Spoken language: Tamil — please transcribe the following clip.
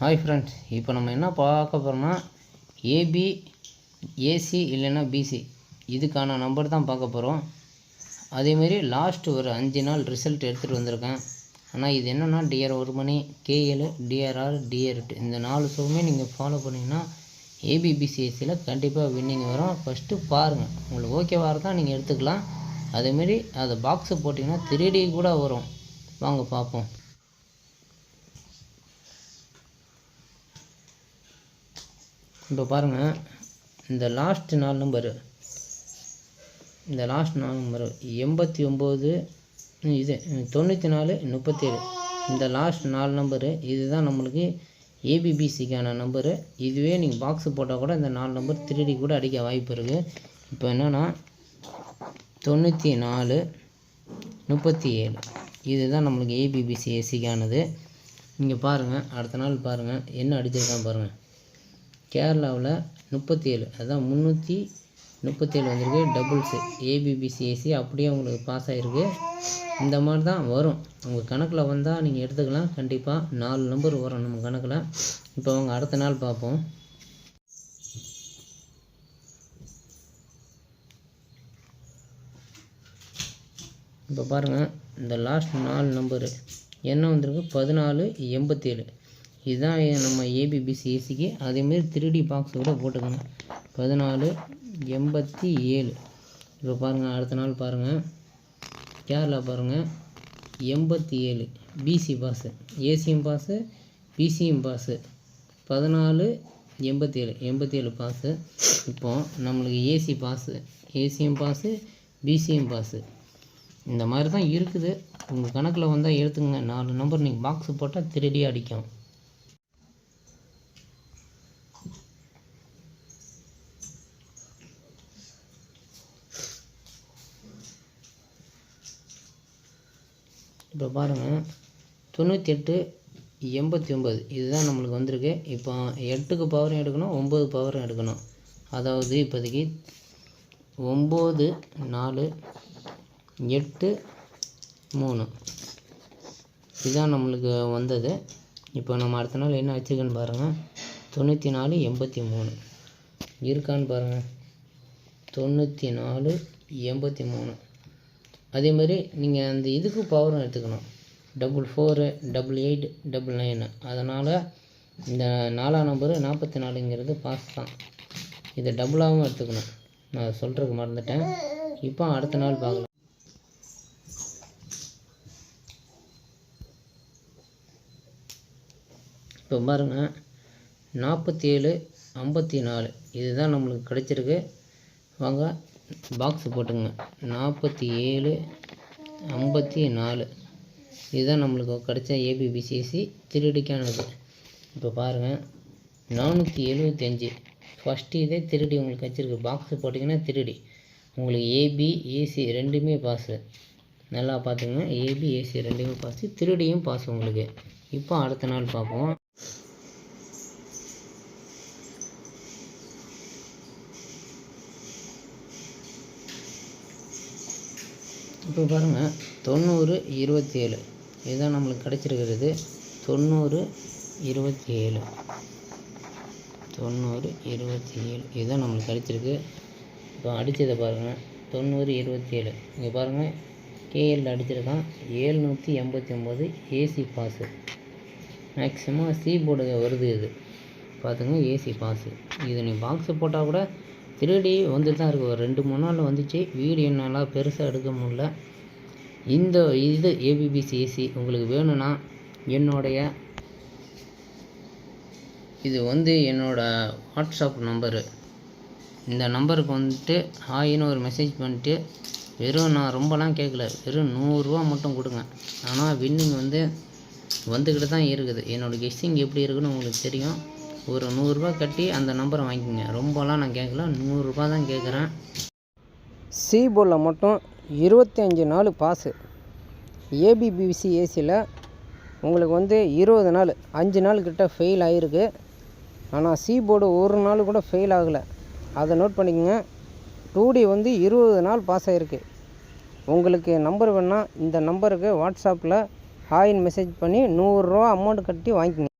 ஹாய் ஃப்ரெண்ட்ஸ், இப்போ நம்ம என்ன பார்க்க போகிறோம்னா ஏபி, ஏசி இல்லைன்னா பிசி இதுக்கான நம்பர் தான் பார்க்க போகிறோம். அதேமாரி லாஸ்ட்டு ஒரு 5 நாள் ரிசல்ட் எடுத்துகிட்டு வந்திருக்கேன். ஆனால் இது என்னென்னா டிஆர் 1 மணி, கேஎல், டிஆர்ஆர், டிஆர்8 இந்த 4 ஷோவுமே நீங்கள் ஃபாலோ பண்ணிங்கன்னா ஏபிபிசிஎஸ்சியில் கண்டிப்பாக வின்னிங் வரும். ஃபஸ்ட்டு பாருங்கள், உங்களுக்கு ஓகேவாக இருந்தால் நீங்கள் எடுத்துக்கலாம். அதேமாரி அதை பாக்ஸை போட்டிங்கன்னா 3D கூட வரும். வாங்க பார்ப்போம். இப்போ பாருங்கள், இந்த லாஸ்ட் 4 நம்பரு 89, இது 94, 37 இந்த லாஸ்ட் 4 நம்பரு இதுதான் நம்மளுக்கு ஏபிபிசிக்கான நம்பரு. இதுவே நீங்கள் பாக்ஸு போட்டால் கூட இந்த 4 நம்பர் 3D கூட அடிக்க வாய்ப்பு இருக்குது. இப்போ என்னென்னா 94, 37 இதுதான் நம்மளுக்கு ஏபிபிசிஎஸ்சிக்கானது. இங்கே பாருங்கள், அடுத்த நாள் பாருங்கள் என்ன அடிச்சிருக்கான் பாருங்கள். கேரளாவில் 37, அதான் 337 வந்திருக்கு. டபுள்ஸு ஏபிபிசிஎஸ்சி அப்படியே உங்களுக்கு பாஸ் ஆகிருக்கு. இந்த மாதிரி தான் வரும். உங்கள் கணக்கில் வந்தால் நீங்கள் எடுத்துக்கலாம். கண்டிப்பாக 4 நம்பர் வரும் நம்ம கணக்கில். இப்போ அவங்க அடுத்த நாள் பார்ப்போம். இப்போ பாருங்கள், இந்த லாஸ்ட் 4 நம்பரு என்ன வந்திருக்கு 1487 இதுதான் நம்ம ஏபிபிசிஎஸ்சிக்கு. அதேமாரி 3D பாக்ஸ் கூட போட்டுக்கோங்க 1487. இப்போ பாருங்கள், அடுத்த நாள் பாருங்கள் கேரளா பாருங்கள் 87 பிசி பாஸு, ஏசியும் பாஸு, பிசியும் பாஸு 1487 பாஸு. இப்போது நம்மளுக்கு ஏசி பாஸு, ஏசியும் பாஸு, பிசியும் பாஸு இந்த மாதிரி தான் இருக்குது. உங்கள் கணக்கில் வந்தால் எடுத்துங்க. 4 நம்பர் நீங்கள் பாக்ஸு போட்டால் 3D அடிக்கும். இப்போ பாருங்கள் 98, 89 இதுதான் நம்மளுக்கு வந்திருக்கு. இப்போ 8க்கு பவரும் எடுக்கணும், 9 பவரும் எடுக்கணும். அதாவது இப்போதைக்கு 9, 4, 8, 3 இதுதான் நம்மளுக்கு வந்தது. இப்போ நம்ம அடுத்த நாள் என்ன வச்சுருக்கேன்னு பாருங்கள். 94, 83 இருக்கான்னு பாருங்கள். 94, 83 அதே மாதிரி நீங்கள் அந்த இதுக்கு பவரும் எடுத்துக்கணும். 44, 88, 99 அதனால் இந்த 4ஆம் நம்பரு 44ங்கிறது பாஸ் தான். இதை டபுளாகவும் எடுத்துக்கணும். நான் சொல்கிறதுக்கு மறந்துட்டேன். இப்போ அடுத்த நாள் பார்க்கலாம். இப்போ பாருங்கள் 47, 54 இதுதான் நம்மளுக்கு கிடைச்சிருக்கு. வாங்க பாக்ஸு போட்டுங்க. 47, 54 இதுதான் நம்மளுக்கு கிடைச்ச ஏபிபிசிஎஸ்சி 3Dக்கானது. இப்போ பாருங்கள் 475 ஃபஸ்ட்டு இதே 3D உங்களுக்கு வச்சுருக்கு. பாக்ஸு போட்டிங்கன்னா 3D உங்களுக்கு ஏபி, ஏசி ரெண்டுமே பாஸு. நல்லா பார்த்துங்க, ஏபி, ஏசி ரெண்டுமே பாஸு, 3Dயும் பாஸ் உங்களுக்கு. இப்போ அடுத்த நாள் பார்ப்போம். இப்போ பாருங்கள் 90, 27 இதுதான் நம்மளுக்கு கிடச்சிருக்கிறது. 90, 27 இதுதான் நம்மளுக்கு கிடச்சிருக்கு. இப்போ அடித்ததை பாருங்கள் 90, 27 இங்கே பாருங்கள் கேஎல் அடிச்சிருக்கான் 789 AC pass. Maximum C board வருது. இது பார்த்துங்க ஏசி பாஸு. இது நீ பாக்ஸு போட்டால் கூட 3D வந்து தான் இருக்குது. ஒரு 2-3 நாள் வந்துச்சு. வீடியோ நல்லா பெருசாக எடுக்க முடியல. இது ஏபிபிசிஎஸ்சி உங்களுக்கு வேணும்னா என்னோடய வாட்ஸ்அப் நம்பரு. இந்த நம்பருக்கு வந்துட்டு ஹாயின்னு ஒரு மெசேஜ் பண்ணிட்டு வெறும் நான் ரொம்பலாம் கேட்கல, வெறும் 100 ரூபா மட்டும் கொடுங்க. ஆனால் வின்னிங் வந்துக்கிட்டு தான் இருக்குது. என்னோடய கெஸ்ஸிங் எப்படி இருக்குதுன்னு உங்களுக்கு தெரியும். ஒரு 100 ரூபா கட்டி அந்த நம்பரை வாங்கிக்கோங்க. ரொம்பலாம் நான் கேட்கல, 100 ரூபா தான் கேட்குறேன். சி போர்டில் மட்டும் 25 நாள் பாஸு. ஏபிபிசிஎஸ்சியில் உங்களுக்கு 20 நாள் 5 நாள் கிட்ட ஃபெயில் ஆகிருக்கு. ஆனால் சி போர்டு ஒரு நாள் கூட ஃபெயில் ஆகலை. அதை நோட் பண்ணிக்கோங்க. 2D 20 நாள் பாஸ் ஆகிருக்கு. உங்களுக்கு நம்பர் வேணால் இந்த நம்பருக்கு வாட்ஸ்அப்பில் ஹாய்ன்னு மெசேஜ் பண்ணி 100 ரூபா அமௌண்ட் கட்டி வாங்கிக்கோங்க.